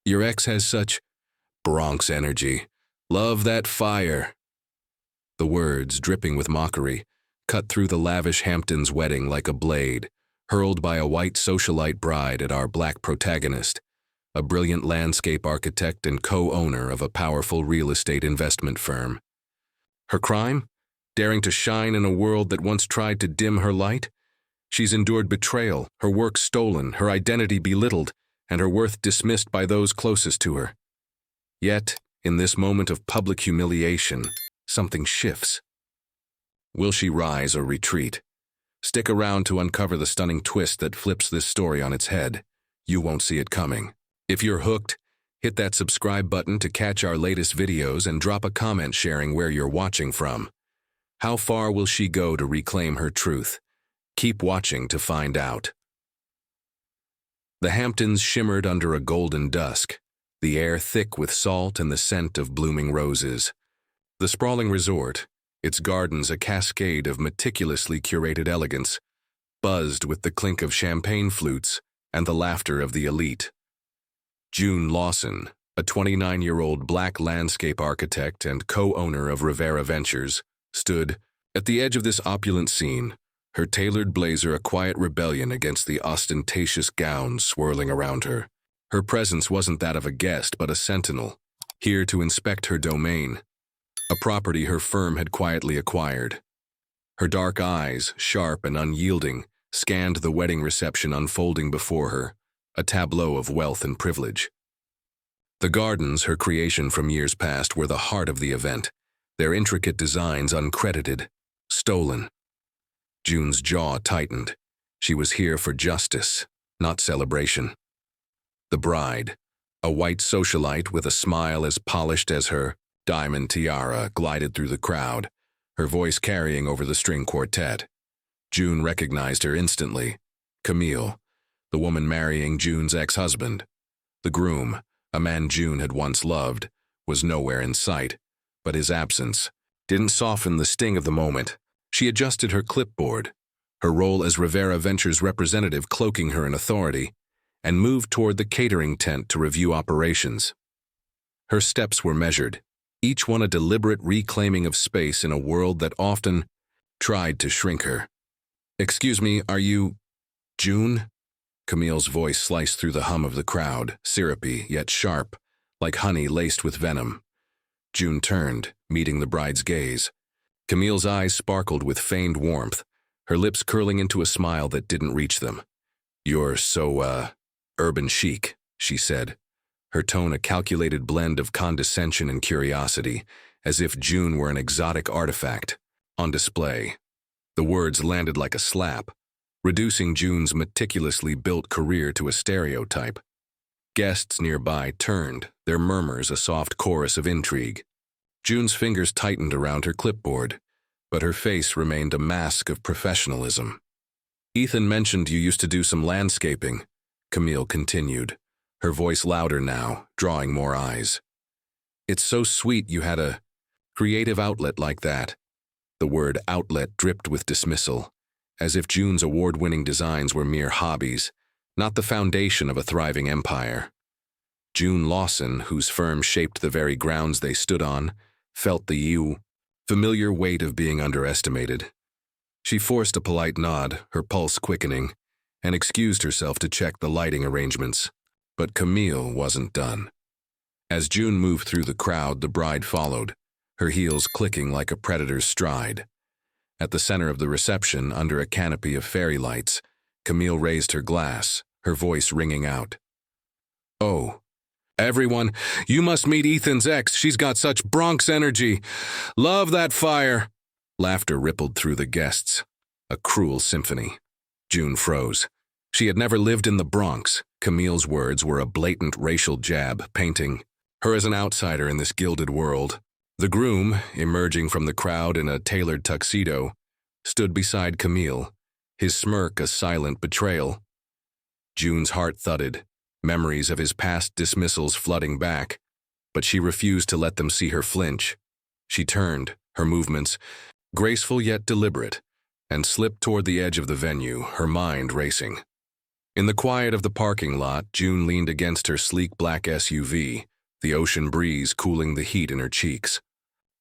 Your ex has such Bronx energy. Love that fire." The words, dripping with mockery, cut through the lavish Hamptons wedding like a blade, hurled by a white socialite bride at our black protagonist, a brilliant landscape architect and co-owner of a powerful real estate investment firm. Her crime? Daring to shine in a world that once tried to dim her light? She's endured betrayal, her work stolen, her identity belittled, and her worth dismissed by those closest to her. Yet, in this moment of public humiliation, something shifts. Will she rise or retreat? Stick around to uncover the stunning twist that flips this story on its head. You won't see it coming. If you're hooked, hit that subscribe button to catch our latest videos and drop a comment sharing where you're watching from. How far will she go to reclaim her truth? Keep watching to find out. The Hamptons shimmered under a golden dusk, the air thick with salt and the scent of blooming roses. The sprawling resort, its gardens a cascade of meticulously curated elegance, buzzed with the clink of champagne flutes and the laughter of the elite. June Lawson, a 29-year-old black landscape architect and co-owner of Rivera Ventures, stood at the edge of this opulent scene, her tailored blazer a quiet rebellion against the ostentatious gowns swirling around her. Her presence wasn't that of a guest, but a sentinel, here to inspect her domain, a property her firm had quietly acquired. Her dark eyes, sharp and unyielding, scanned the wedding reception unfolding before her, a tableau of wealth and privilege. The gardens, her creation from years past, were the heart of the event, their intricate designs uncredited, stolen. June's jaw tightened. She was here for justice, not celebration. The bride, a white socialite with a smile as polished as her diamond tiara, glided through the crowd, her voice carrying over the string quartet. June recognized her instantly. Camille, the woman marrying June's ex-husband. The groom, a man June had once loved, was nowhere in sight, but his absence didn't soften the sting of the moment. She adjusted her clipboard, her role as Rivera Ventures representative cloaking her in authority, and moved toward the catering tent to review operations. Her steps were measured, each one a deliberate reclaiming of space in a world that often tried to shrink her. "Excuse me, are you June?" Camille's voice sliced through the hum of the crowd, syrupy yet sharp, like honey laced with venom. June turned, meeting the bride's gaze. Camille's eyes sparkled with feigned warmth, her lips curling into a smile that didn't reach them. "You're so, urban chic," she said, her tone a calculated blend of condescension and curiosity, as if June were an exotic artifact on display. The words landed like a slap, reducing June's meticulously built career to a stereotype. Guests nearby turned, their murmurs a soft chorus of intrigue. June's fingers tightened around her clipboard, but her face remained a mask of professionalism. "Ethan mentioned you used to do some landscaping," Camille continued, her voice louder now, drawing more eyes. "It's so sweet you had a creative outlet like that." The word outlet dripped with dismissal, as if June's award-winning designs were mere hobbies, not the foundation of a thriving empire. June Lawson, whose firm shaped the very grounds they stood on, felt the familiar weight of being underestimated. She forced a polite nod, her pulse quickening, and excused herself to check the lighting arrangements. But Camille wasn't done. As June moved through the crowd, the bride followed, her heels clicking like a predator's stride. At the center of the reception, under a canopy of fairy lights, Camille raised her glass, her voice ringing out. "Oh, everyone, you must meet Ethan's ex. She's got such Bronx energy. Love that fire." Laughter rippled through the guests, a cruel symphony. June froze. She had never lived in the Bronx. Camille's words were a blatant racial jab, painting her as an outsider in this gilded world. The groom, emerging from the crowd in a tailored tuxedo, stood beside Camille, his smirk a silent betrayal. June's heart thudded, memories of his past dismissals flooding back, but she refused to let them see her flinch. She turned, her movements graceful yet deliberate, and slipped toward the edge of the venue, her mind racing. In the quiet of the parking lot, June leaned against her sleek black SUV, the ocean breeze cooling the heat in her cheeks.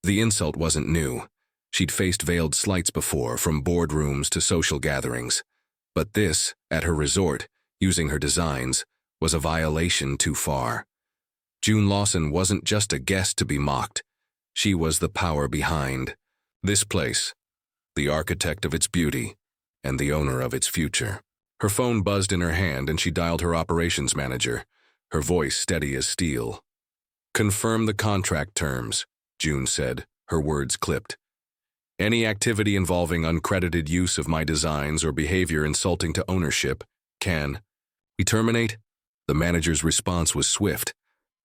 The insult wasn't new. She'd faced veiled slights before, from boardrooms to social gatherings. But this, at her resort, using her designs, was a violation too far. June Lawson wasn't just a guest to be mocked. She was the power behind this place, the architect of its beauty, and the owner of its future. Her phone buzzed in her hand and she dialed her operations manager, her voice steady as steel. "Confirm the contract terms," June said, her words clipped. "Any activity involving uncredited use of my designs or behavior insulting to ownership can we terminate?" The manager's response was swift.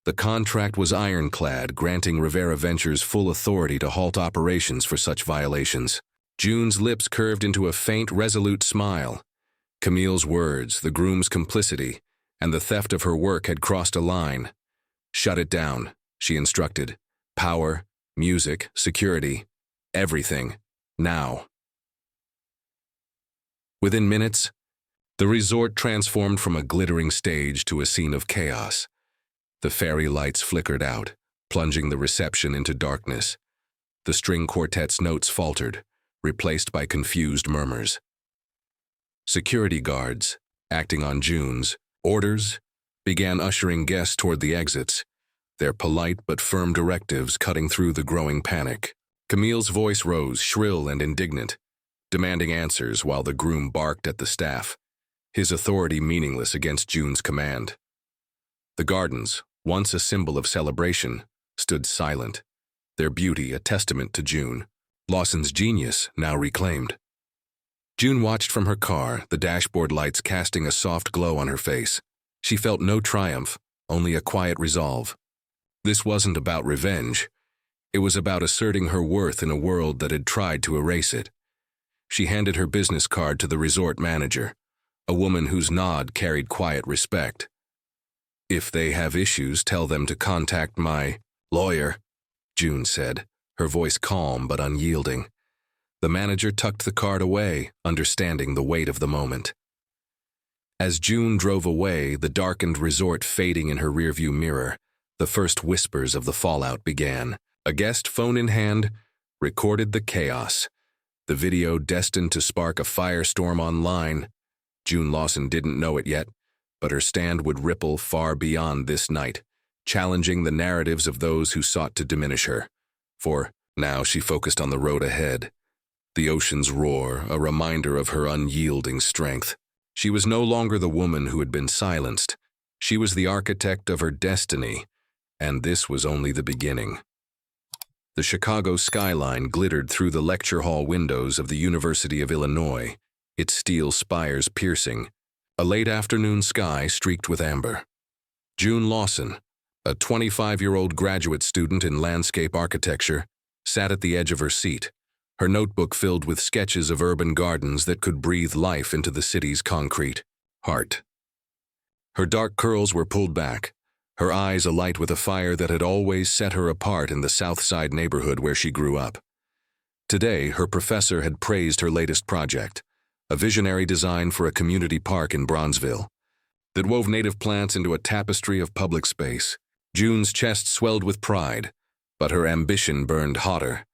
The contract was ironclad, granting Rivera Ventures full authority to halt operations for such violations. June's lips curved into a faint, resolute smile. Camille's words, the groom's complicity, and the theft of her work had crossed a line. "Shut it down," she instructed. "Power, music, security, everything. Now." Within minutes, the resort transformed from a glittering stage to a scene of chaos. The fairy lights flickered out, plunging the reception into darkness. The string quartet's notes faltered, replaced by confused murmurs. Security guards, acting on June's orders, began ushering guests toward the exits, their polite but firm directives cutting through the growing panic. Camille's voice rose, shrill and indignant, demanding answers while the groom barked at the staff, his authority meaningless against June's command. The gardens, once a symbol of celebration, stood silent, their beauty a testament to June, Lawson's genius now reclaimed. June watched from her car, the dashboard lights casting a soft glow on her face. She felt no triumph, only a quiet resolve. This wasn't about revenge. It was about asserting her worth in a world that had tried to erase it. She handed her business card to the resort manager, a woman whose nod carried quiet respect. "If they have issues, tell them to contact my lawyer," June said, her voice calm but unyielding. The manager tucked the card away, understanding the weight of the moment. As June drove away, the darkened resort fading in her rearview mirror, the first whispers of the fallout began. A guest, phone in hand, recorded the chaos. The video destined to spark a firestorm online. June Lawson didn't know it yet, but her stand would ripple far beyond this night, challenging the narratives of those who sought to diminish her. For now she focused on the road ahead. The ocean's roar, a reminder of her unyielding strength. She was no longer the woman who had been silenced. She was the architect of her destiny, and this was only the beginning. The Chicago skyline glittered through the lecture hall windows of the University of Illinois, its steel spires piercing, a late afternoon sky streaked with amber. June Lawson, a 25-year-old graduate student in landscape architecture, sat at the edge of her seat, her notebook filled with sketches of urban gardens that could breathe life into the city's concrete heart. Her dark curls were pulled back, her eyes alight with a fire that had always set her apart in the South Side neighborhood where she grew up. Today, her professor had praised her latest project, a visionary design for a community park in Bronzeville that wove native plants into a tapestry of public space. June's chest swelled with pride, but her ambition burned hotter,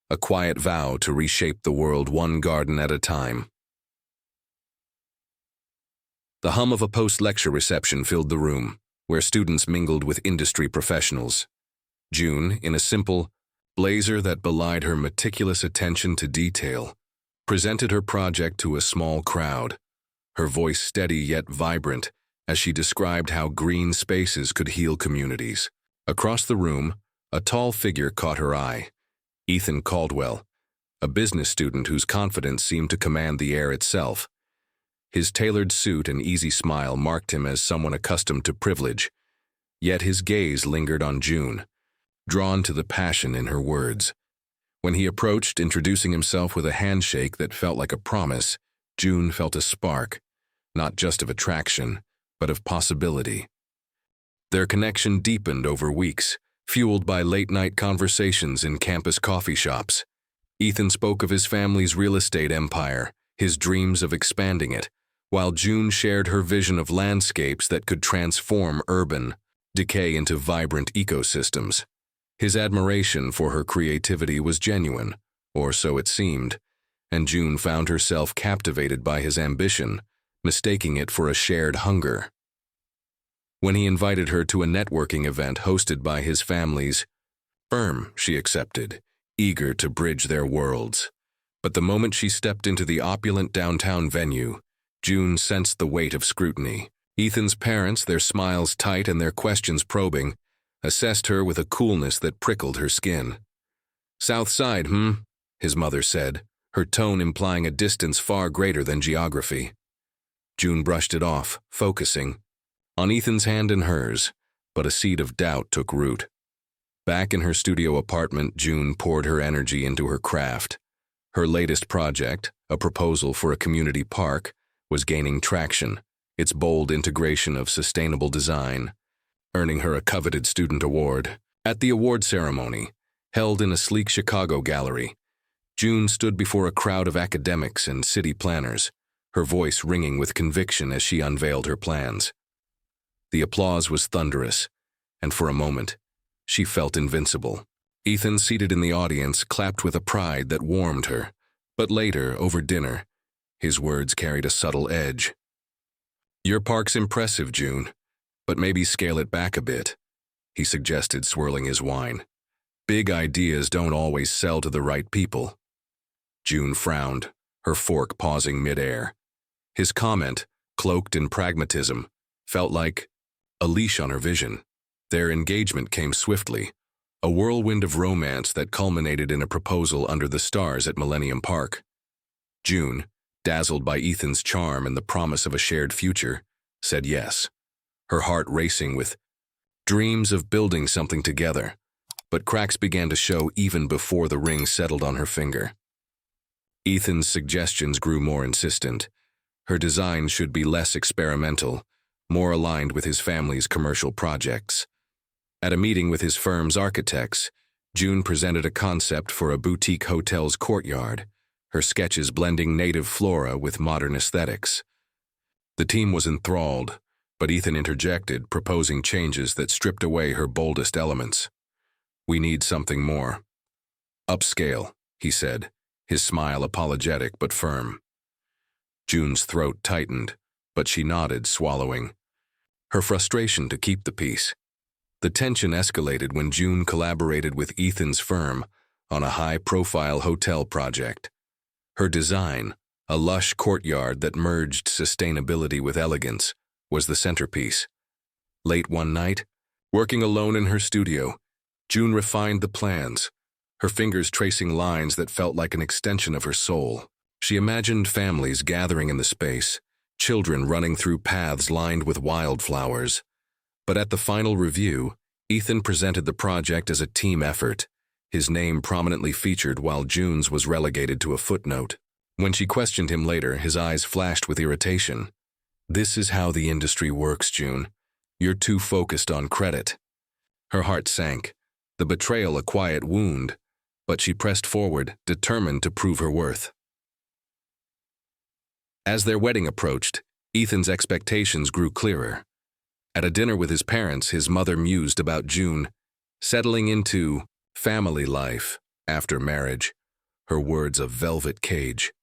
a quiet vow to reshape the world one garden at a time. The hum of a post-lecture reception filled the room, where students mingled with industry professionals. June, in a simple blazer that belied her meticulous attention to detail, presented her project to a small crowd, her voice steady yet vibrant as she described how green spaces could heal communities. Across the room, a tall figure caught her eye. Ethan Caldwell, a business student whose confidence seemed to command the air itself. His tailored suit and easy smile marked him as someone accustomed to privilege, yet his gaze lingered on June, drawn to the passion in her words. When he approached, introducing himself with a handshake that felt like a promise, June felt a spark, not just of attraction, but of possibility. Their connection deepened over weeks, fueled by late-night conversations in campus coffee shops. Ethan spoke of his family's real estate empire, his dreams of expanding it, while June shared her vision of landscapes that could transform urban decay into vibrant ecosystems. His admiration for her creativity was genuine, or so it seemed, and June found herself captivated by his ambition, mistaking it for a shared hunger. When he invited her to a networking event hosted by his family's firm, she accepted, eager to bridge their worlds. But the moment she stepped into the opulent downtown venue, June sensed the weight of scrutiny. Ethan's parents, their smiles tight and their questions probing, assessed her with a coolness that prickled her skin. "South Side, his mother said, her tone implying a distance far greater than geography. June brushed it off, focusing on Ethan's hand in hers, but a seed of doubt took root. Back in her studio apartment, June poured her energy into her craft. Her latest project, a proposal for a community park, was gaining traction, its bold integration of sustainable design, earning her a coveted student award. At the award ceremony, held in a sleek Chicago gallery, June stood before a crowd of academics and city planners, her voice ringing with conviction as she unveiled her plans. The applause was thunderous, and for a moment, she felt invincible. Ethan, seated in the audience, clapped with a pride that warmed her, but later, over dinner, his words carried a subtle edge. "Your park's impressive, June, but maybe scale it back a bit," he suggested, swirling his wine. "Big ideas don't always sell to the right people." June frowned, her fork pausing midair. His comment, cloaked in pragmatism, felt like a leash on her vision. Their engagement came swiftly, a whirlwind of romance that culminated in a proposal under the stars at Millennium Park. June, dazzled by Ethan's charm and the promise of a shared future, said yes, her heart racing with dreams of building something together. But cracks began to show even before the ring settled on her finger. Ethan's suggestions grew more insistent. Her design should be less experimental, more aligned with his family's commercial projects. At a meeting with his firm's architects, June presented a concept for a boutique hotel's courtyard, her sketches blending native flora with modern aesthetics. The team was enthralled, but Ethan interjected, proposing changes that stripped away her boldest elements. "We need something more upscale," he said, his smile apologetic but firm. June's throat tightened, but she nodded, swallowing her frustration to keep the peace. The tension escalated when June collaborated with Ethan's firm on a high-profile hotel project. Her design, a lush courtyard that merged sustainability with elegance, was the centerpiece. Late one night, working alone in her studio, June refined the plans, her fingers tracing lines that felt like an extension of her soul. She imagined families gathering in the space, children running through paths lined with wildflowers. But at the final review, Ethan presented the project as a team effort, his name prominently featured while June's was relegated to a footnote. When she questioned him later, his eyes flashed with irritation. "This is how the industry works, June. You're too focused on credit." Her heart sank, the betrayal a quiet wound, but she pressed forward, determined to prove her worth. As their wedding approached, Ethan's expectations grew clearer. At a dinner with his parents, his mother mused about June settling into family life after marriage, her words a velvet cage.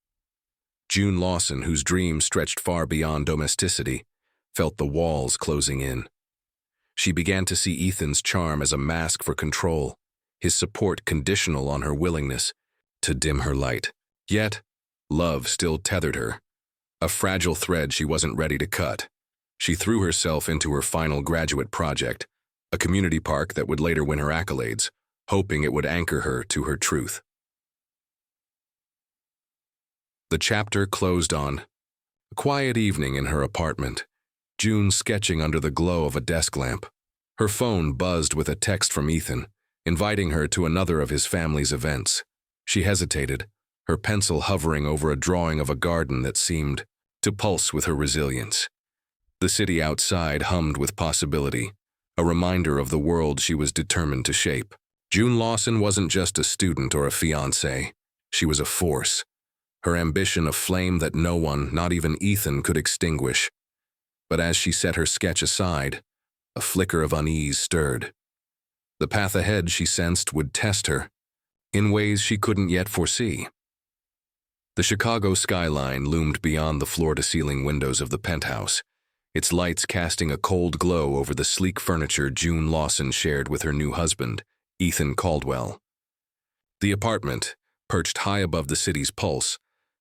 June Lawson, whose dreams stretched far beyond domesticity, felt the walls closing in. She began to see Ethan's charm as a mask for control, his support conditional on her willingness to dim her light. Yet, love still tethered her, a fragile thread she wasn't ready to cut. She threw herself into her final graduate project, a community park that would later win her accolades, hoping it would anchor her to her truth. The chapter closed on a quiet evening in her apartment, June sketching under the glow of a desk lamp. Her phone buzzed with a text from Ethan, inviting her to another of his family's events. She hesitated, her pencil hovering over a drawing of a garden that seemed to pulse with her resilience. The city outside hummed with possibility, a reminder of the world she was determined to shape. June Lawson wasn't just a student or a fiancée. She was a force. her ambition a flame that no one, not even Ethan, could extinguish. But as she set her sketch aside, a flicker of unease stirred. The path ahead, she sensed, would test her, in ways she couldn't yet foresee. The Chicago skyline loomed beyond the floor-to-ceiling windows of the penthouse, its lights casting a cold glow over the sleek furniture June Lawson shared with her new husband, Ethan Caldwell. The apartment, perched high above the city's pulse,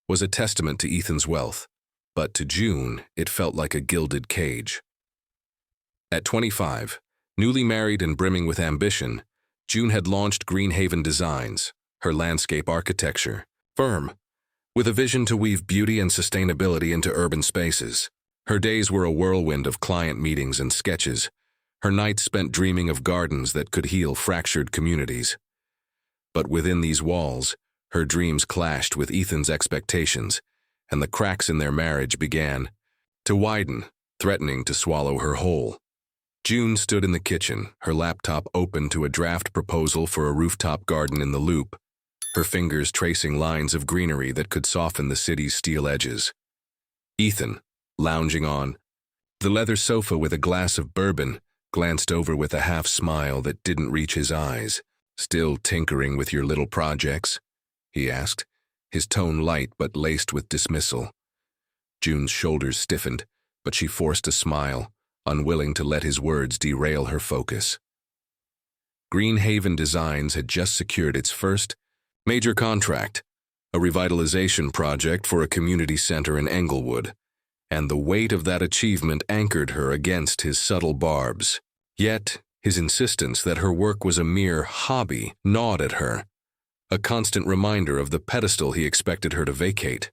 was a testament to Ethan's wealth, but to June, it felt like a gilded cage. At 25, newly married and brimming with ambition, June had launched Greenhaven Designs, her landscape architecture firm, with a vision to weave beauty and sustainability into urban spaces. Her days were a whirlwind of client meetings and sketches, her nights spent dreaming of gardens that could heal fractured communities. But within these walls, her dreams clashed with Ethan's expectations, and the cracks in their marriage began to widen, threatening to swallow her whole. June stood in the kitchen, her laptop open to a draft proposal for a rooftop garden in the Loop, her fingers tracing lines of greenery that could soften the city's steel edges. Ethan, lounging on the leather sofa with a glass of bourbon, glanced over with a half-smile that didn't reach his eyes. "Still tinkering with your little projects?" he asked, his tone light but laced with dismissal. June's shoulders stiffened, but she forced a smile, unwilling to let his words derail her focus. Greenhaven Designs had just secured its first major contract, a revitalization project for a community center in Englewood, and the weight of that achievement anchored her against his subtle barbs. Yet, his insistence that her work was a mere hobby gnawed at her, a constant reminder of the pedestal he expected her to vacate.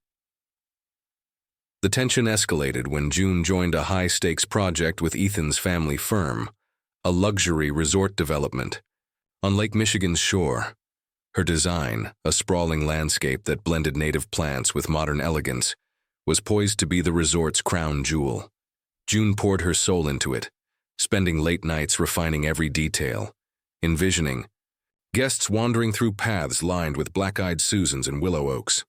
The tension escalated when June joined a high-stakes project with Ethan's family firm, a luxury resort development on Lake Michigan's shore. Her design, a sprawling landscape that blended native plants with modern elegance, was poised to be the resort's crown jewel. June poured her soul into it, spending late nights refining every detail, envisioning guests wandering through paths lined with black-eyed Susans and willow oaks.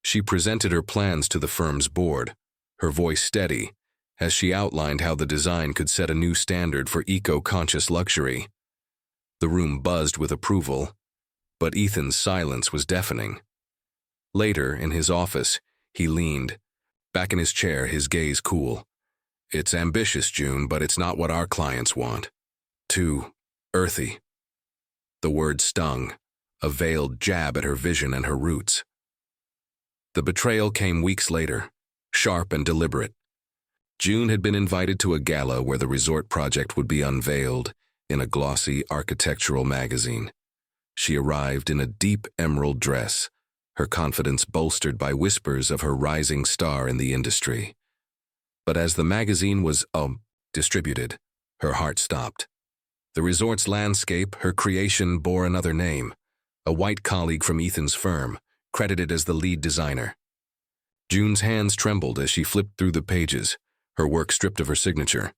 She presented her plans to the firm's board, her voice steady, as she outlined how the design could set a new standard for eco-conscious luxury. The room buzzed with approval, but Ethan's silence was deafening. Later, in his office, he leaned, back in his chair, his gaze cool. "It's ambitious, June, but it's not what our clients want. Too earthy." The word stung, a veiled jab at her vision and her roots. The betrayal came weeks later, sharp and deliberate. June had been invited to a gala where the resort project would be unveiled in a glossy architectural magazine. She arrived in a deep emerald dress, her confidence bolstered by whispers of her rising star in the industry. But as the magazine was distributed, her heart stopped. The resort's landscape, her creation, bore another name, a white colleague from Ethan's firm, credited as the lead designer. June's hands trembled as she flipped through the pages, her work stripped of her signature.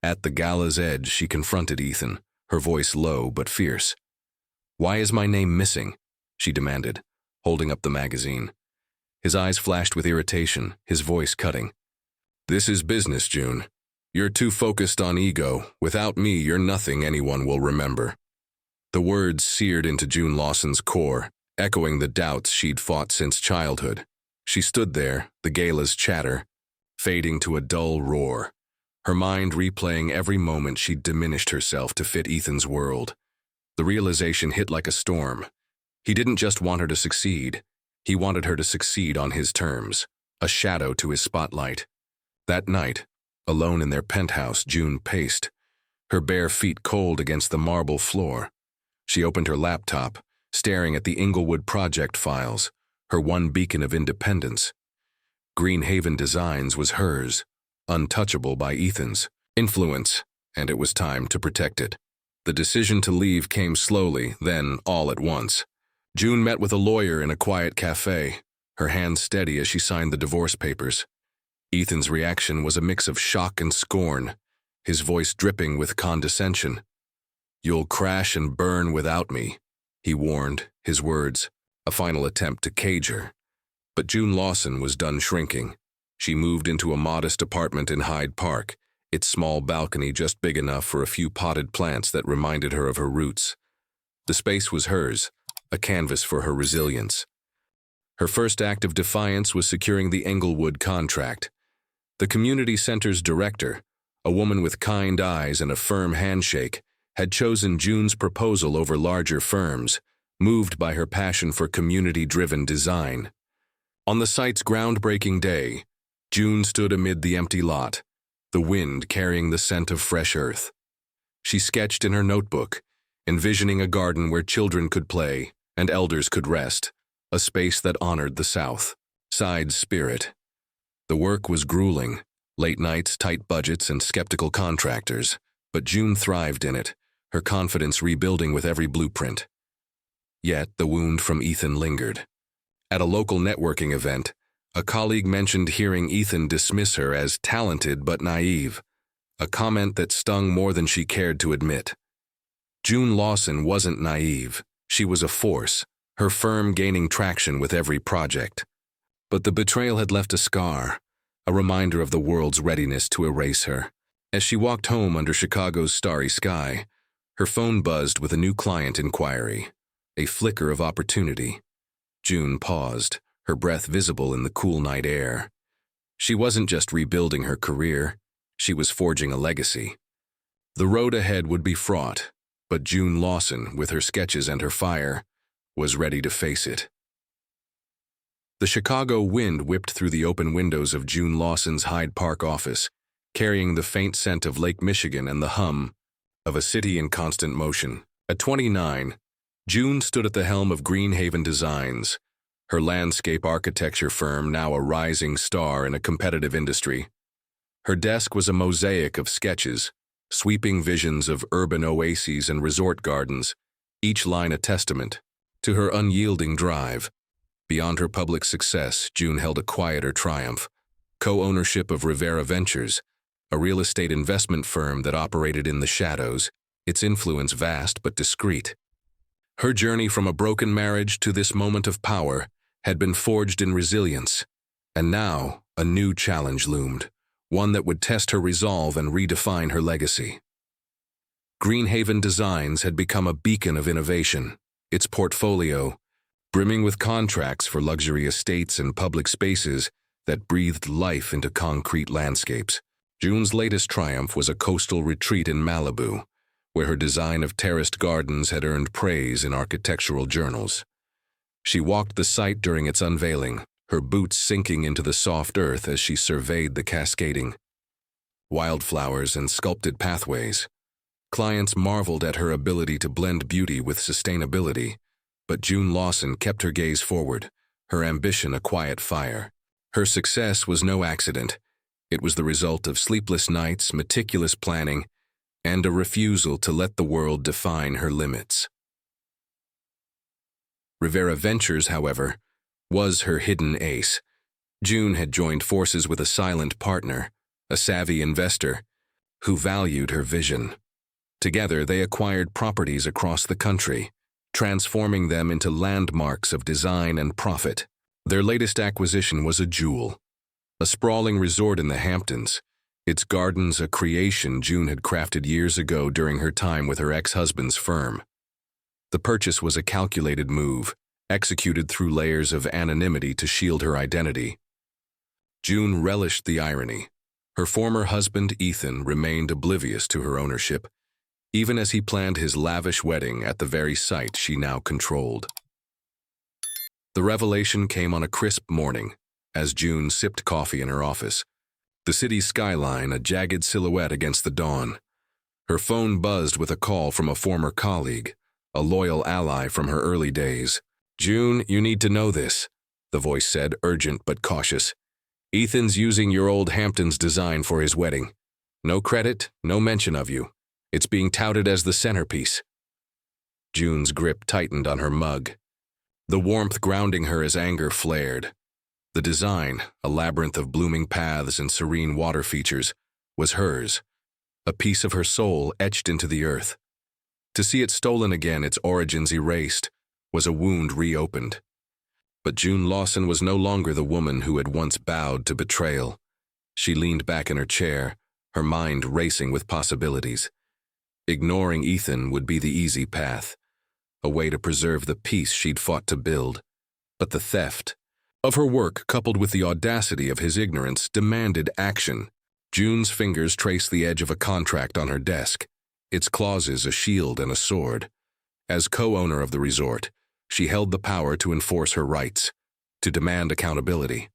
At the gala's edge, she confronted Ethan, her voice low but fierce. "Why is my name missing?" she demanded, holding up the magazine. His eyes flashed with irritation, his voice cutting. "This is business, June. You're too focused on ego. Without me, you're nothing anyone will remember." The words seared into June Lawson's core, echoing the doubts she'd fought since childhood. She stood there, the gala's chatter, fading to a dull roar, her mind replaying every moment she'd diminished herself to fit Ethan's world. The realization hit like a storm. He didn't just want her to succeed, he wanted her to succeed on his terms, a shadow to his spotlight. That night, alone in their penthouse, June paced, her bare feet cold against the marble floor. She opened her laptop, staring at the Englewood project files, her one beacon of independence. Greenhaven Designs was hers, untouchable by Ethan's influence, and it was time to protect it. The decision to leave came slowly, then all at once. June met with a lawyer in a quiet cafe, her hands steady as she signed the divorce papers. Ethan's reaction was a mix of shock and scorn, his voice dripping with condescension. "You'll crash and burn without me," he warned, his words a final attempt to cage her. But June Lawson was done shrinking. She moved into a modest apartment in Hyde Park, its small balcony just big enough for a few potted plants that reminded her of her roots. The space was hers, a canvas for her resilience. Her first act of defiance was securing the Englewood contract. The community center's director, a woman with kind eyes and a firm handshake, had chosen June's proposal over larger firms, moved by her passion for community-driven design. On the site's groundbreaking day, June stood amid the empty lot, the wind carrying the scent of fresh earth. She sketched in her notebook, envisioning a garden where children could play and elders could rest, a space that honored the South Side's spirit. The work was grueling, late nights, tight budgets, and skeptical contractors, but June thrived in it, her confidence rebuilding with every blueprint. Yet the wound from Ethan lingered. At a local networking event, a colleague mentioned hearing Ethan dismiss her as talented but naive, a comment that stung more than she cared to admit. June Lawson wasn't naive, she was a force, her firm gaining traction with every project. But the betrayal had left a scar, a reminder of the world's readiness to erase her. As she walked home under Chicago's starry sky, her phone buzzed with a new client inquiry, a flicker of opportunity. June paused, her breath visible in the cool night air. She wasn't just rebuilding her career, she was forging a legacy. The road ahead would be fraught, but June Lawson, with her sketches and her fire, was ready to face it. The Chicago wind whipped through the open windows of June Lawson's Hyde Park office, carrying the faint scent of Lake Michigan and the hum of a city in constant motion. At 29, June stood at the helm of Greenhaven Designs, her landscape architecture firm now a rising star in a competitive industry. Her desk was a mosaic of sketches, sweeping visions of urban oases and resort gardens, each line a testament to her unyielding drive. Beyond her public success, June held a quieter triumph: co-ownership of Rivera Ventures, a real estate investment firm that operated in the shadows, its influence vast but discreet. Her journey from a broken marriage to this moment of power had been forged in resilience, and now a new challenge loomed, one that would test her resolve and redefine her legacy. Greenhaven Designs had become a beacon of innovation, its portfolio brimming with contracts for luxury estates and public spaces that breathed life into concrete landscapes. June's latest triumph was a coastal retreat in Malibu, where her design of terraced gardens had earned praise in architectural journals. She walked the site during its unveiling, her boots sinking into the soft earth as she surveyed the cascading wildflowers and sculpted pathways. Clients marveled at her ability to blend beauty with sustainability, but June Lawson kept her gaze forward, her ambition a quiet fire. Her success was no accident. It was the result of sleepless nights, meticulous planning, and a refusal to let the world define her limits. Rivera Ventures, however, was her hidden ace. June had joined forces with a silent partner, a savvy investor, who valued her vision. Together, they acquired properties across the country, transforming them into landmarks of design and profit. Their latest acquisition was a jewel, a sprawling resort in the Hamptons, its gardens a creation June had crafted years ago during her time with her ex-husband's firm. The purchase was a calculated move, executed through layers of anonymity to shield her identity. June relished the irony. Her former husband, Ethan, remained oblivious to her ownership, even as he planned his lavish wedding at the very site she now controlled. The revelation came on a crisp morning, as June sipped coffee in her office, the city's skyline a jagged silhouette against the dawn. Her phone buzzed with a call from a former colleague, a loyal ally from her early days. "June, you need to know this," the voice said, urgent but cautious. "Ethan's using your old Hamptons design for his wedding. No credit, no mention of you. It's being touted as the centerpiece." June's grip tightened on her mug, the warmth grounding her as anger flared. The design, a labyrinth of blooming paths and serene water features, was hers, a piece of her soul etched into the earth. To see it stolen again, its origins erased, was a wound reopened. But June Lawson was no longer the woman who had once bowed to betrayal. She leaned back in her chair, her mind racing with possibilities. Ignoring Ethan would be the easy path, a way to preserve the peace she'd fought to build. But the theft of her work, coupled with the audacity of his ignorance, demanded action. June's fingers traced the edge of a contract on her desk, its clauses a shield and a sword. As co-owner of the resort, she held the power to enforce her rights, to demand accountability.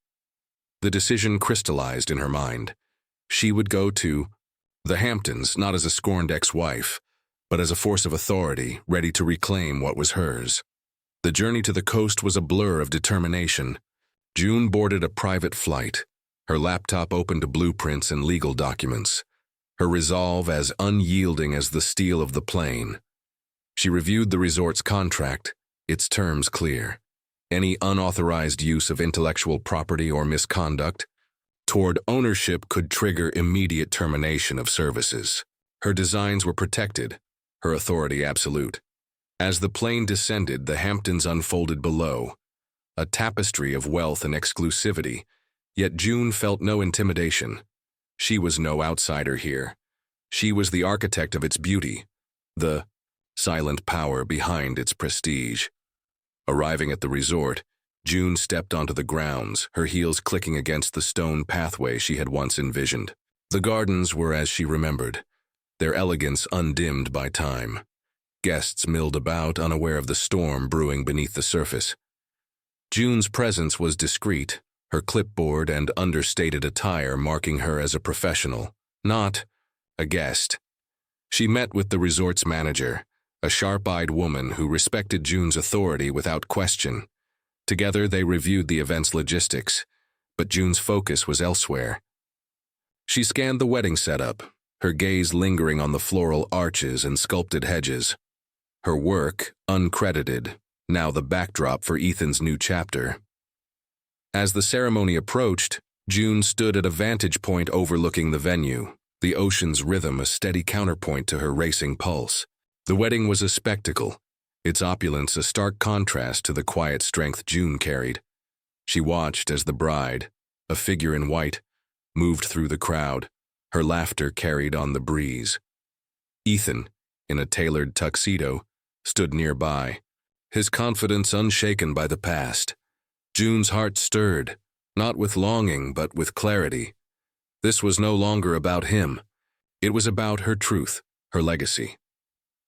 The decision crystallized in her mind. She would go to the Hamptons not as a scorned ex-wife, but as a force of authority ready to reclaim what was hers. The journey to the coast was a blur of determination. June boarded a private flight, her laptop open to blueprints and legal documents, her resolve as unyielding as the steel of the plane. She reviewed the resort's contract, its terms clear. Any unauthorized use of intellectual property or misconduct toward ownership could trigger immediate termination of services. Her designs were protected, her authority absolute. As the plane descended, the Hamptons unfolded below, a tapestry of wealth and exclusivity, yet June felt no intimidation. She was no outsider here. She was the architect of its beauty, the silent power behind its prestige. Arriving at the resort, June stepped onto the grounds, her heels clicking against the stone pathway she had once envisioned. The gardens were as she remembered, their elegance undimmed by time. Guests milled about, unaware of the storm brewing beneath the surface. June's presence was discreet, her clipboard and understated attire marking her as a professional, not a guest. She met with the resort's manager, a sharp-eyed woman who respected June's authority without question. Together they reviewed the event's logistics, but June's focus was elsewhere. She scanned the wedding setup, her gaze lingering on the floral arches and sculpted hedges. Her work, uncredited, now the backdrop for Ethan's new chapter. As the ceremony approached, June stood at a vantage point overlooking the venue, the ocean's rhythm a steady counterpoint to her racing pulse. The wedding was a spectacle, its opulence a stark contrast to the quiet strength June carried. She watched as the bride, a figure in white, moved through the crowd, her laughter carried on the breeze. Ethan, in a tailored tuxedo, stood nearby, his confidence unshaken by the past. June's heart stirred, not with longing but with clarity. This was no longer about him. It was about her truth, her legacy.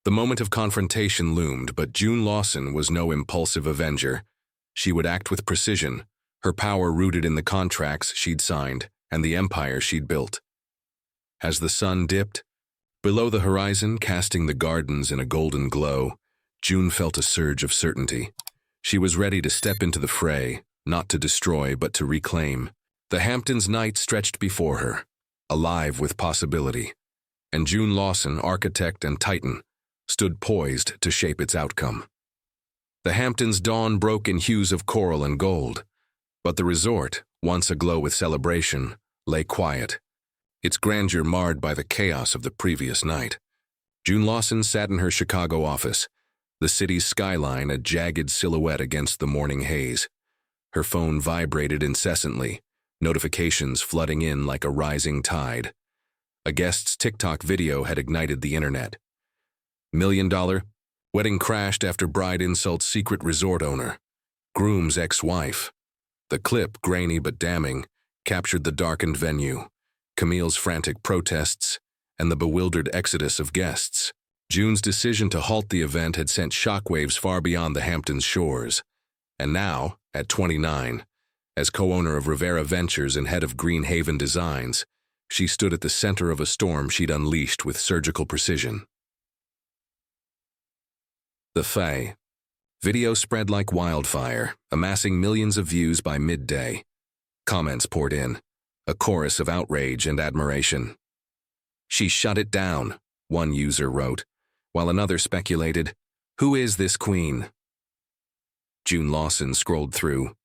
The moment of confrontation loomed, but June Lawson was no impulsive avenger. She would act with precision, her power rooted in the contracts she'd signed and the empire she'd built. As the sun dipped, below the horizon, casting the gardens in a golden glow, June felt a surge of certainty. She was ready to step into the fray, not to destroy but to reclaim. The Hamptons night stretched before her, alive with possibility, and June Lawson, architect and titan, stood poised to shape its outcome. The Hamptons' dawn broke in hues of coral and gold, but the resort, once aglow with celebration, lay quiet, its grandeur marred by the chaos of the previous night. June Lawson sat in her Chicago office, the city's skyline a jagged silhouette against the morning haze. Her phone vibrated incessantly, notifications flooding in like a rising tide. A guest's TikTok video had ignited the internet. $1 million, wedding crashed after bride insults secret resort owner, groom's ex-wife. The clip, grainy but damning, captured the darkened venue, Camille's frantic protests, and the bewildered exodus of guests. June's decision to halt the event had sent shockwaves far beyond the Hamptons' shores. And now, at 29, as co-owner of Rivera Ventures and head of Green Haven Designs, she stood at the center of a storm she'd unleashed with surgical precision. The Fae. Video spread like wildfire, amassing millions of views by midday. Comments poured in, a chorus of outrage and admiration. "She shut it down," one user wrote, while another speculated, "Who is this queen?" June Lawson scrolled through.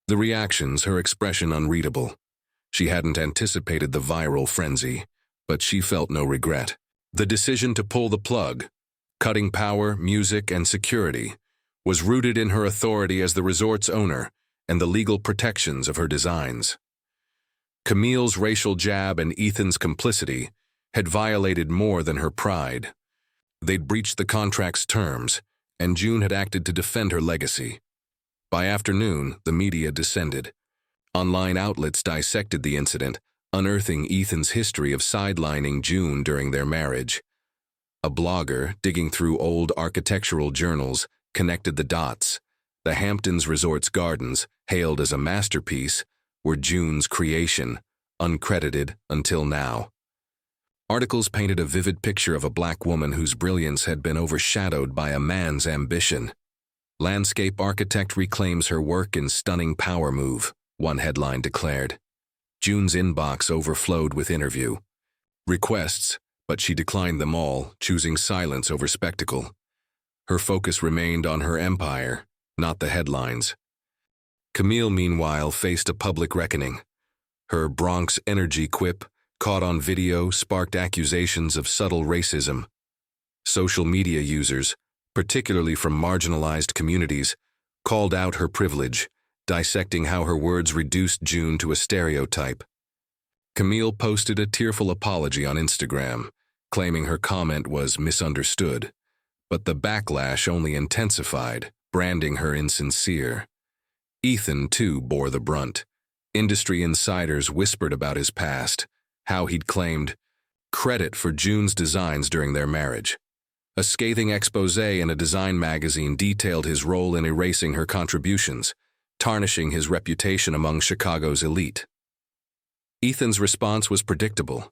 The reactions, her expression unreadable. She hadn't anticipated the viral frenzy, but she felt no regret. The decision to pull the plug, cutting power, music, and security, was rooted in her authority as the resort's owner and the legal protections of her designs. Camille's racial jab and Ethan's complicity had violated more than her pride. They'd breached the contract's terms, and June had acted to defend her legacy. By afternoon, the media descended. Online outlets dissected the incident, unearthing Ethan's history of sidelining June during their marriage. A blogger, digging through old architectural journals, connected the dots. The Hamptons Resort's gardens, hailed as a masterpiece, were June's creation, uncredited until now. Articles painted a vivid picture of a black woman whose brilliance had been overshadowed by a man's ambition. Landscape architect reclaims her work in stunning power move, one headline declared. June's inbox overflowed with interview requests, but she declined them all, choosing silence over spectacle. Her focus remained on her empire, not the headlines. Camille, meanwhile, faced a public reckoning. Her Bronx energy quip, caught on video, sparked accusations of subtle racism. Social media users, particularly from marginalized communities, called out her privilege, dissecting how her words reduced June to a stereotype. Camille posted a tearful apology on Instagram, claiming her comment was misunderstood, but the backlash only intensified, branding her insincere. Ethan, too, bore the brunt. Industry insiders whispered about his past, how he'd claimed credit for June's designs during their marriage. A scathing exposé in a design magazine detailed his role in erasing her contributions, tarnishing his reputation among Chicago's elite. Ethan's response was predictable.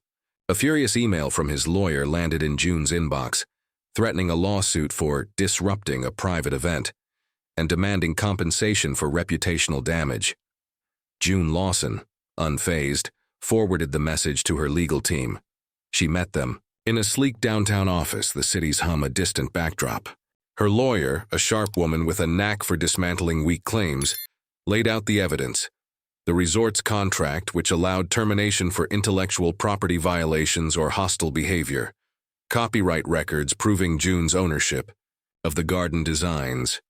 A furious email from his lawyer landed in June's inbox, threatening a lawsuit for disrupting a private event and demanding compensation for reputational damage. June Lawson, unfazed, forwarded the message to her legal team. She met them in a sleek downtown office, the city's hum a distant backdrop. Her lawyer, a sharp woman with a knack for dismantling weak claims, laid out the evidence. The resort's contract, which allowed termination for intellectual property violations or hostile behavior. Copyright records proving June's ownership of the garden designs,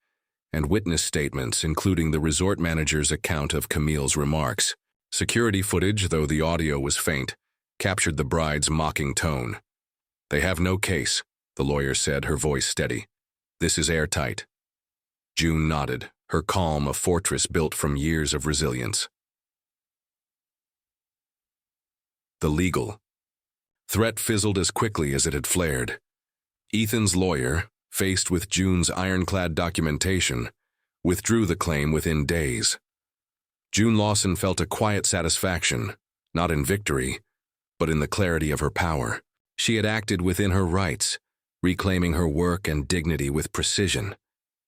and witness statements including the resort manager's account of Camille's remarks. Security footage, though the audio was faint, captured the bride's mocking tone. "They have no case," the lawyer said, her voice steady. "This is airtight." June nodded, her calm a fortress built from years of resilience. The legal threat fizzled as quickly as it had flared. Ethan's lawyer, faced with June's ironclad documentation, withdrew the claim within days. June Lawson felt a quiet satisfaction, not in victory, but in the clarity of her power. She had acted within her rights, reclaiming her work and dignity with precision.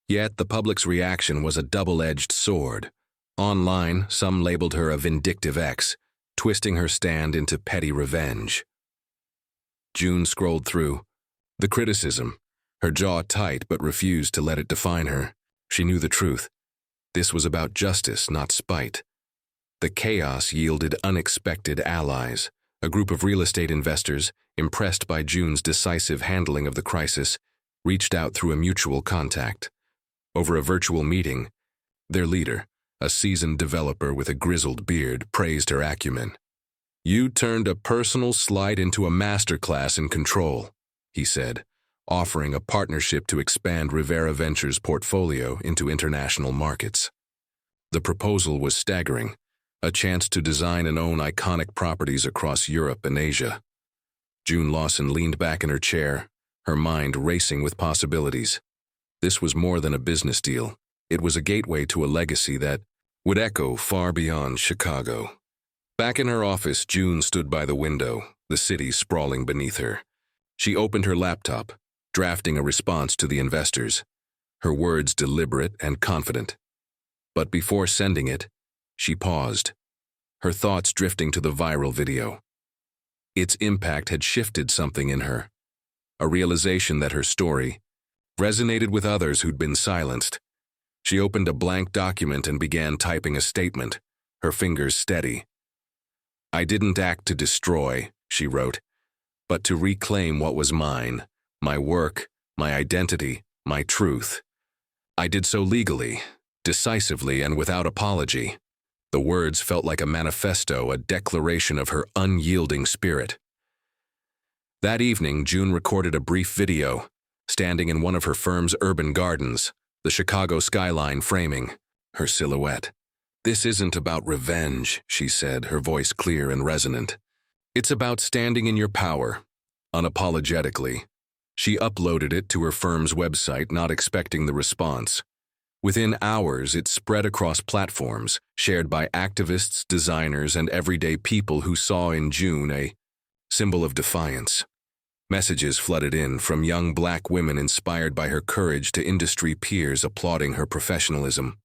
Yet the public's reaction was a double-edged sword. Online, some labeled her a vindictive ex, twisting her stand into petty revenge. June scrolled through the criticism, her jaw tight but refused to let it define her. She knew the truth. This was about justice, not spite. The chaos yielded unexpected allies. A group of real estate investors, impressed by June's decisive handling of the crisis, reached out through a mutual contact. Over a virtual meeting, their leader, a seasoned developer with a grizzled beard, praised her acumen. "You turned a personal slight into a masterclass in control," he said, offering a partnership to expand Rivera Ventures' portfolio into international markets. The proposal was staggering, a chance to design and own iconic properties across Europe and Asia. June Lawson leaned back in her chair, her mind racing with possibilities. This was more than a business deal. It was a gateway to a legacy that would echo far beyond Chicago. Back in her office, June stood by the window, the city sprawling beneath her. She opened her laptop, drafting a response to the investors, her words deliberate and confident. But before sending it, she paused, her thoughts drifting to the viral video. Its impact had shifted something in her, a realization that her story resonated with others who'd been silenced. She opened a blank document and began typing a statement, her fingers steady. "I didn't act to destroy," she wrote, "but to reclaim what was mine, my work, my identity, my truth. I did so legally, decisively and without apology. The words felt like a manifesto, a declaration of her unyielding spirit. That evening, June recorded a brief video, standing in one of her firm's urban gardens, the Chicago skyline framing her silhouette. "This isn't about revenge," she said, her voice clear and resonant. "It's about standing in your power, unapologetically." She uploaded it to her firm's website, not expecting the response. Within hours, it spread across platforms, shared by activists, designers, and everyday people who saw in June a symbol of defiance. Messages flooded in, from young Black women inspired by her courage to industry peers applauding her professionalism.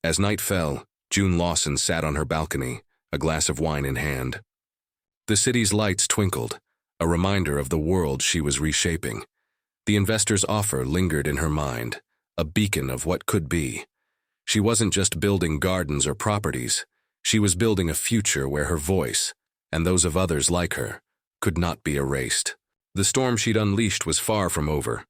As night fell, June Lawson sat on her balcony, a glass of wine in hand. The city's lights twinkled, a reminder of the world she was reshaping. The investor's offer lingered in her mind, a beacon of what could be. She wasn't just building gardens or properties. She was building a future where her voice, and those of others like her, could not be erased. The storm she'd unleashed was far from over,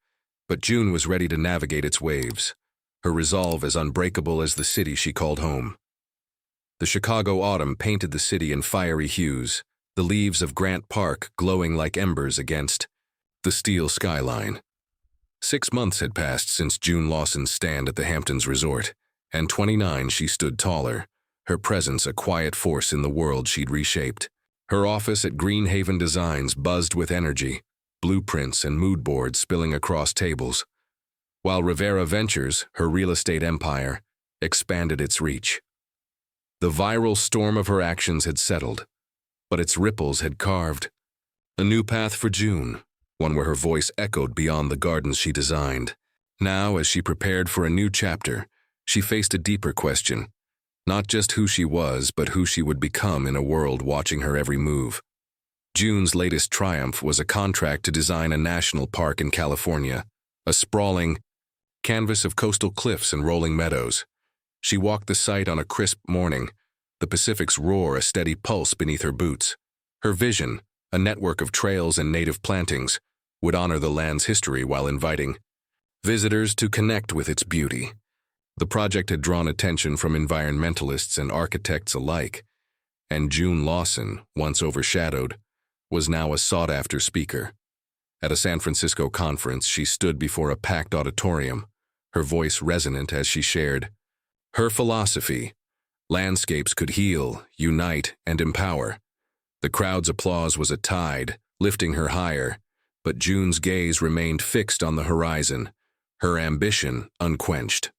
but June was ready to navigate its waves, her resolve as unbreakable as the city she called home. The Chicago autumn painted the city in fiery hues, the leaves of Grant Park glowing like embers against the steel skyline. 6 months had passed since June Lawson's stand at the Hamptons resort, and 29 she stood taller, her presence a quiet force in the world she'd reshaped. Her office at Greenhaven Designs buzzed with energy, blueprints and mood boards spilling across tables, while Rivera Ventures, her real estate empire, expanded its reach. The viral storm of her actions had settled, but its ripples had carved a new path for June, one where her voice echoed beyond the gardens she designed. Now, as she prepared for a new chapter, she faced a deeper question. Not just who she was, but who she would become in a world watching her every move. June's latest triumph was a contract to design a national park in California, a sprawling canvas of coastal cliffs and rolling meadows. She walked the site on a crisp morning, the Pacific's roar a steady pulse beneath her boots. Her vision, a network of trails and native plantings, would honor the land's history while inviting visitors to connect with its beauty. The project had drawn attention from environmentalists and architects alike, and June Lawson, once overshadowed, was now a sought-after speaker. At a San Francisco conference, she stood before a packed auditorium, her voice resonant as she shared her philosophy: landscapes could heal, unite, and empower. The crowd's applause was a tide, lifting her higher, but June's gaze remained fixed on the horizon, her ambition unquenched.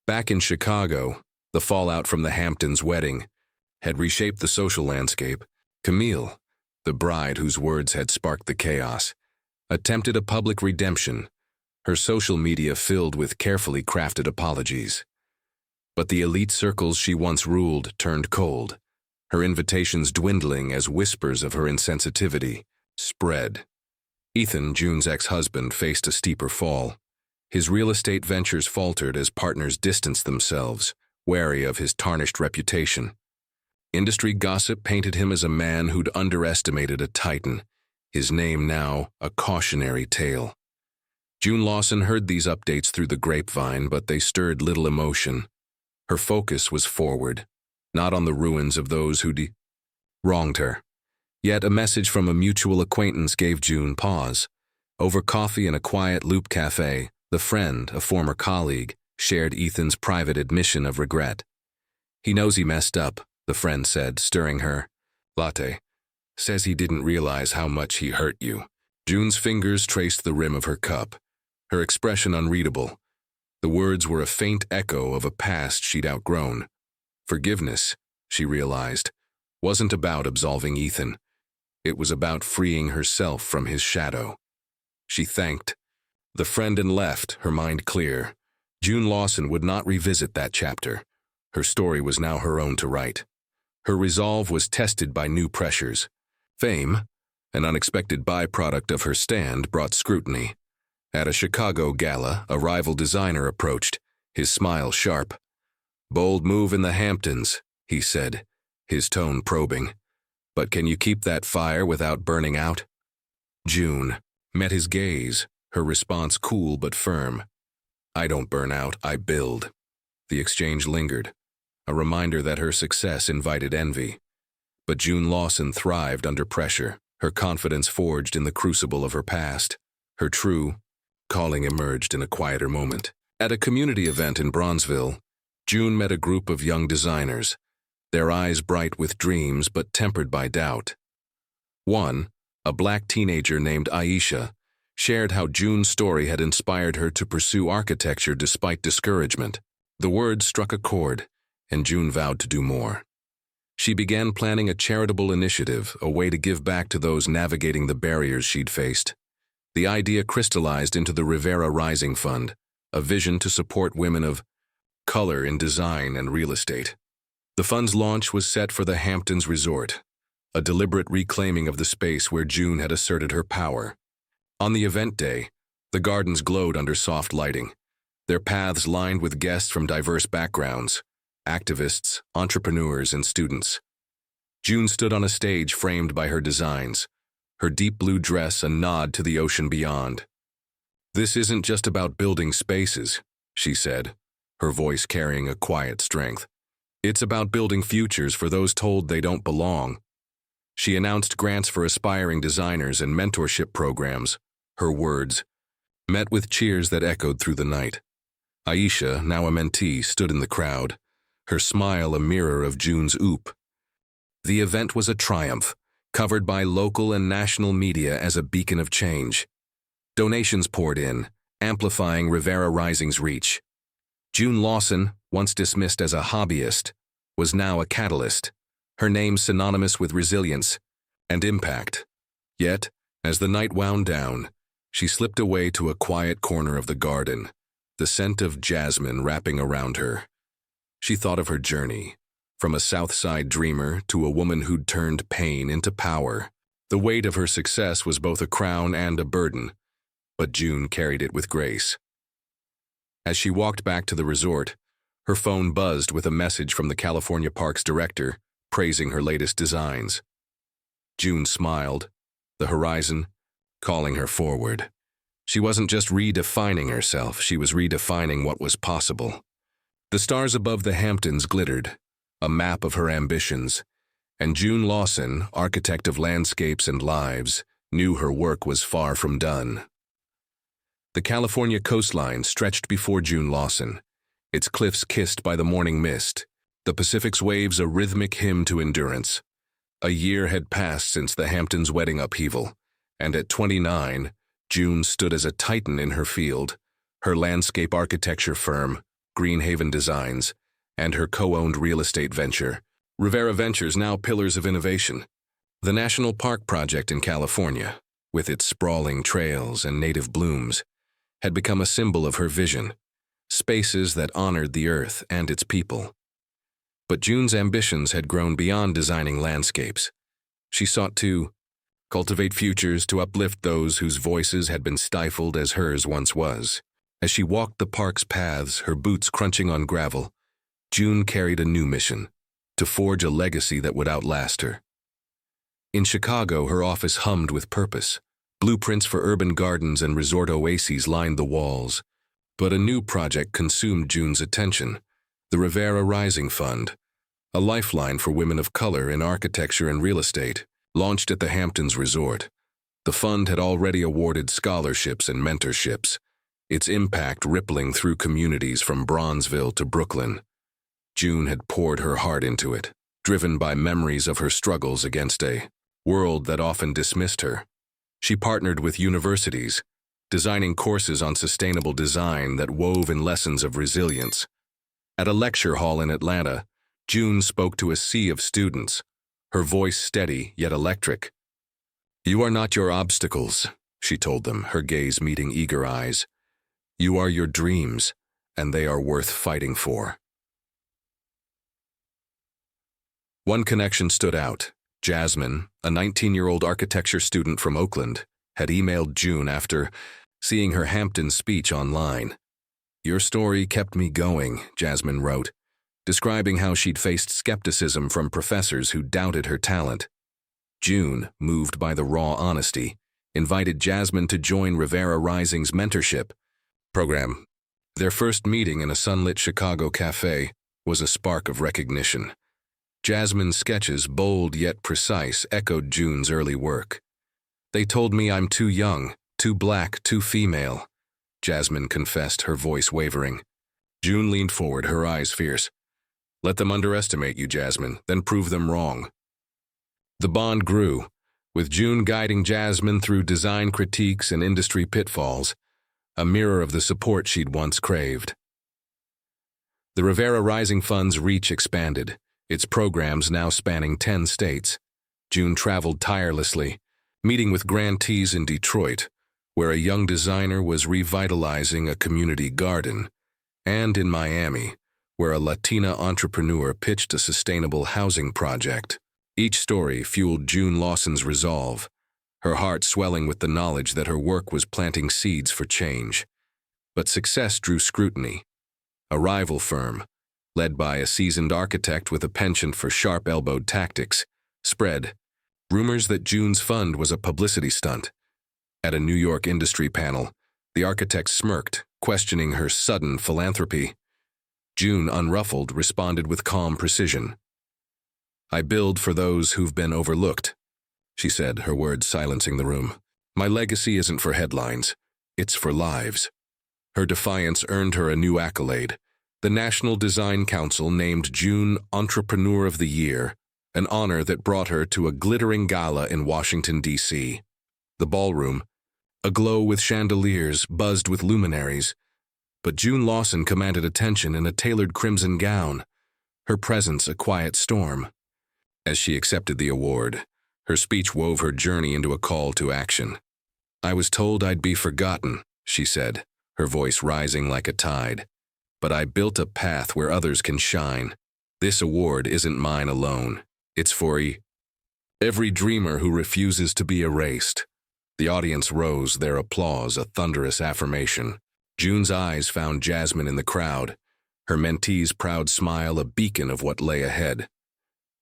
Back in Chicago, the fallout from the Hamptons wedding had reshaped the social landscape. Camille, the bride whose words had sparked the chaos, attempted a public redemption, her social media filled with carefully crafted apologies. But the elite circles she once ruled turned cold, her invitations dwindling as whispers of her insensitivity spread. Ethan, June's ex-husband, faced a steeper fall. His real estate ventures faltered as partners distanced themselves, wary of his tarnished reputation. Industry gossip painted him as a man who'd underestimated a titan, his name now a cautionary tale. June Lawson heard these updates through the grapevine, but they stirred little emotion. Her focus was forward, not on the ruins of those who'd wronged her. Yet a message from a mutual acquaintance gave June pause. Over coffee in a quiet Loop cafe, the friend, a former colleague, shared Ethan's private admission of regret. "He knows he messed up," the friend said, stirring her latte. "Says he didn't realize how much he hurt you." June's fingers traced the rim of her cup, her expression unreadable. The words were a faint echo of a past she'd outgrown. Forgiveness, she realized, wasn't about absolving Ethan. It was about freeing herself from his shadow. She thanked the friend and left, her mind clear. June Lawson would not revisit that chapter. Her story was now her own to write. Her resolve was tested by new pressures. Fame, an unexpected byproduct of her stand, brought scrutiny. At a Chicago gala, a rival designer approached, his smile sharp. "Bold move in the Hamptons," he said, his tone probing. "But can you keep that fire without burning out?" June met his gaze, her response cool but firm. I don't burn out, I build. The exchange lingered, a reminder that her success invited envy. But June Lawson thrived under pressure, her confidence forged in the crucible of her past. Her true calling emerged in a quieter moment. At a community event in Bronzeville, June met a group of young designers, their eyes bright with dreams but tempered by doubt. One, a black teenager named Aisha, shared how June's story had inspired her to pursue architecture despite discouragement. The words struck a chord, and June vowed to do more. She began planning a charitable initiative, a way to give back to those navigating the barriers she'd faced. The idea crystallized into the Rivera Rising Fund, a vision to support women of color in design and real estate. The fund's launch was set for the Hamptons resort, a deliberate reclaiming of the space where June had asserted her power. On the event day, the gardens glowed under soft lighting, their paths lined with guests from diverse backgrounds, activists, entrepreneurs, and students. June stood on a stage framed by her designs, her deep blue dress a nod to the ocean beyond. "This isn't just about building spaces," she said, her voice carrying a quiet strength. "It's about building futures for those told they don't belong." She announced grants for aspiring designers and mentorship programs. Her words met with cheers that echoed through the night. Aisha, now a mentee, stood in the crowd, her smile a mirror of June's oop. The event was a triumph, covered by local and national media as a beacon of change. Donations poured in, amplifying Rivera Rising's reach. June Lawson, once dismissed as a hobbyist, was now a catalyst, her name synonymous with resilience and impact. Yet, as the night wound down, she slipped away to a quiet corner of the garden, the scent of jasmine wrapping around her. She thought of her journey, from a South Side dreamer to a woman who'd turned pain into power. The weight of her success was both a crown and a burden, but June carried it with grace. As she walked back to the resort, her phone buzzed with a message from the California Parks director, praising her latest designs. June smiled, the horizon calling her forward. She wasn't just redefining herself, she was redefining what was possible. The stars above the Hamptons glittered, a map of her ambitions, and June Lawson, architect of landscapes and lives, knew her work was far from done. The California coastline stretched before June Lawson, its cliffs kissed by the morning mist, the Pacific's waves a rhythmic hymn to endurance. A year had passed since the Hamptons' wedding upheaval, and at 29, June stood as a titan in her field, her landscape architecture firm, Greenhaven Designs, and her co-owned real estate venture, Rivera Ventures, now pillars of innovation. The National Park Project in California, with its sprawling trails and native blooms, had become a symbol of her vision, spaces that honored the earth and its people. But June's ambitions had grown beyond designing landscapes. She sought to cultivate futures to uplift those whose voices had been stifled as hers once was. As she walked the park's paths, her boots crunching on gravel, June carried a new mission, to forge a legacy that would outlast her. In Chicago, her office hummed with purpose. Blueprints for urban gardens and resort oases lined the walls. But a new project consumed June's attention, the Rivera Rising Fund, a lifeline for women of color in architecture and real estate, launched at the Hamptons resort. The fund had already awarded scholarships and mentorships, its impact rippling through communities from Bronzeville to Brooklyn. June had poured her heart into it, driven by memories of her struggles against a world that often dismissed her. She partnered with universities, designing courses on sustainable design that wove in lessons of resilience. At a lecture hall in Atlanta, June spoke to a sea of students, her voice steady yet electric. "You are not your obstacles," she told them, her gaze meeting eager eyes. "You are your dreams, and they are worth fighting for." One connection stood out. Jasmine, a 19-year-old architecture student from Oakland, had emailed June after seeing her Hamptons speech online. "Your story kept me going," Jasmine wrote, describing how she'd faced skepticism from professors who doubted her talent. June, moved by the raw honesty, invited Jasmine to join Rivera Rising's mentorship program. Their first meeting in a sunlit Chicago cafe was a spark of recognition. Jasmine's sketches, bold yet precise, echoed June's early work. "They told me I'm too young, too black, too female," Jasmine confessed, her voice wavering. June leaned forward, her eyes fierce. "Let them underestimate you, Jasmine, then prove them wrong." The bond grew, with June guiding Jasmine through design critiques and industry pitfalls, a mirror of the support she'd once craved. The Rivera Rising Fund's reach expanded, its programs now spanning 10 states. June traveled tirelessly, meeting with grantees in Detroit, where a young designer was revitalizing a community garden, and in Miami, where a Latina entrepreneur pitched a sustainable housing project. Each story fueled June Lawson's resolve, her heart swelling with the knowledge that her work was planting seeds for change. But success drew scrutiny. A rival firm, led by a seasoned architect with a penchant for sharp-elbowed tactics, spread rumors that June's fund was a publicity stunt. At a New York industry panel, the architect smirked, questioning her sudden philanthropy. June, unruffled, responded with calm precision. "I build for those who've been overlooked," she said, her words silencing the room. "My legacy isn't for headlines, it's for lives." Her defiance earned her a new accolade. The National Design Council named June Entrepreneur of the Year, an honor that brought her to a glittering gala in Washington, D.C. The ballroom, aglow with chandeliers, buzzed with luminaries. But June Lawson commanded attention in a tailored crimson gown, her presence a quiet storm. As she accepted the award, her speech wove her journey into a call to action. "I was told I'd be forgotten," she said, her voice rising like a tide. "But I built a path where others can shine. This award isn't mine alone. It's for every dreamer who refuses to be erased." The audience rose, their applause a thunderous affirmation. June's eyes found Jasmine in the crowd, her mentee's proud smile a beacon of what lay ahead.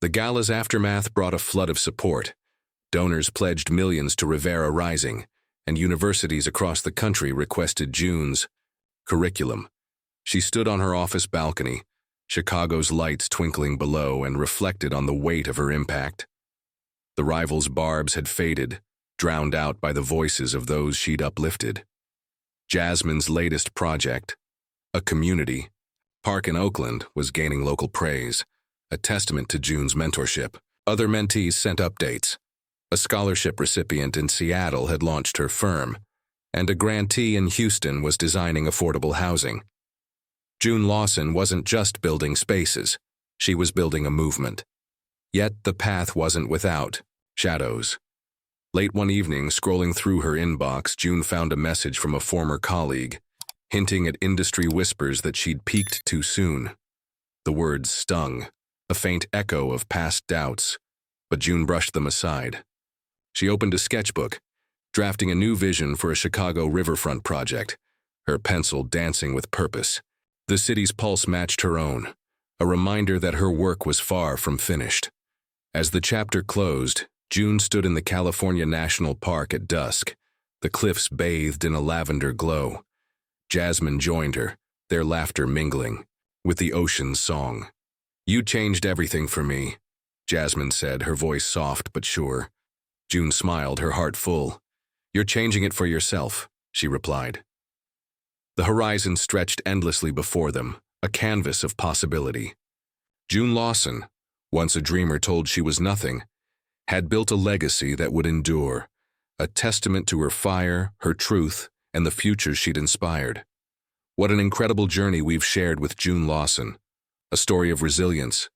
The gala's aftermath brought a flood of support. Donors pledged millions to Rivera Rising, and universities across the country requested June's curriculum. She stood on her office balcony, Chicago's lights twinkling below, and reflected on the weight of her impact. The rivals' barbs had faded, drowned out by the voices of those she'd uplifted. Jasmine's latest project, a community park in Oakland, was gaining local praise, a testament to June's mentorship. Other mentees sent updates. A scholarship recipient in Seattle had launched her firm, and a grantee in Houston was designing affordable housing. June Lawson wasn't just building spaces, she was building a movement. Yet the path wasn't without shadows. Late one evening, scrolling through her inbox, June found a message from a former colleague, hinting at industry whispers that she'd peaked too soon. The words stung, a faint echo of past doubts, but June brushed them aside. She opened a sketchbook, drafting a new vision for a Chicago riverfront project, her pencil dancing with purpose. The city's pulse matched her own, a reminder that her work was far from finished. As the chapter closed, June stood in the California National Park at dusk, the cliffs bathed in a lavender glow. Jasmine joined her, their laughter mingling with the ocean's song. "You changed everything for me," Jasmine said, her voice soft but sure. June smiled, her heart full. "You're changing it for yourself," she replied. The horizon stretched endlessly before them, a canvas of possibility. June Lawson, once a dreamer told she was nothing, had built a legacy that would endure, a testament to her fire, her truth, and the future she'd inspired. What an incredible journey we've shared with June Lawson, a story of resilience,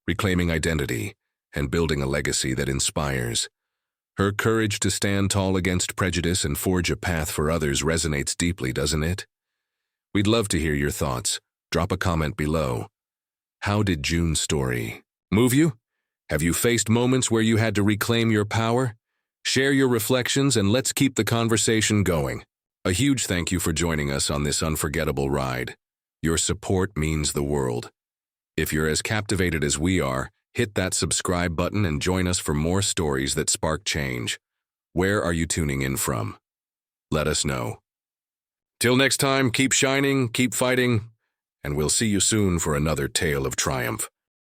reclaiming identity, and building a legacy that inspires. Her courage to stand tall against prejudice and forge a path for others resonates deeply, doesn't it? We'd love to hear your thoughts. Drop a comment below. How did June's story move you? Have you faced moments where you had to reclaim your power? Share your reflections and let's keep the conversation going. A huge thank you for joining us on this unforgettable ride. Your support means the world. If you're as captivated as we are, hit that subscribe button and join us for more stories that spark change. Where are you tuning in from? Let us know. Till next time, keep shining, keep fighting, and we'll see you soon for another tale of triumph.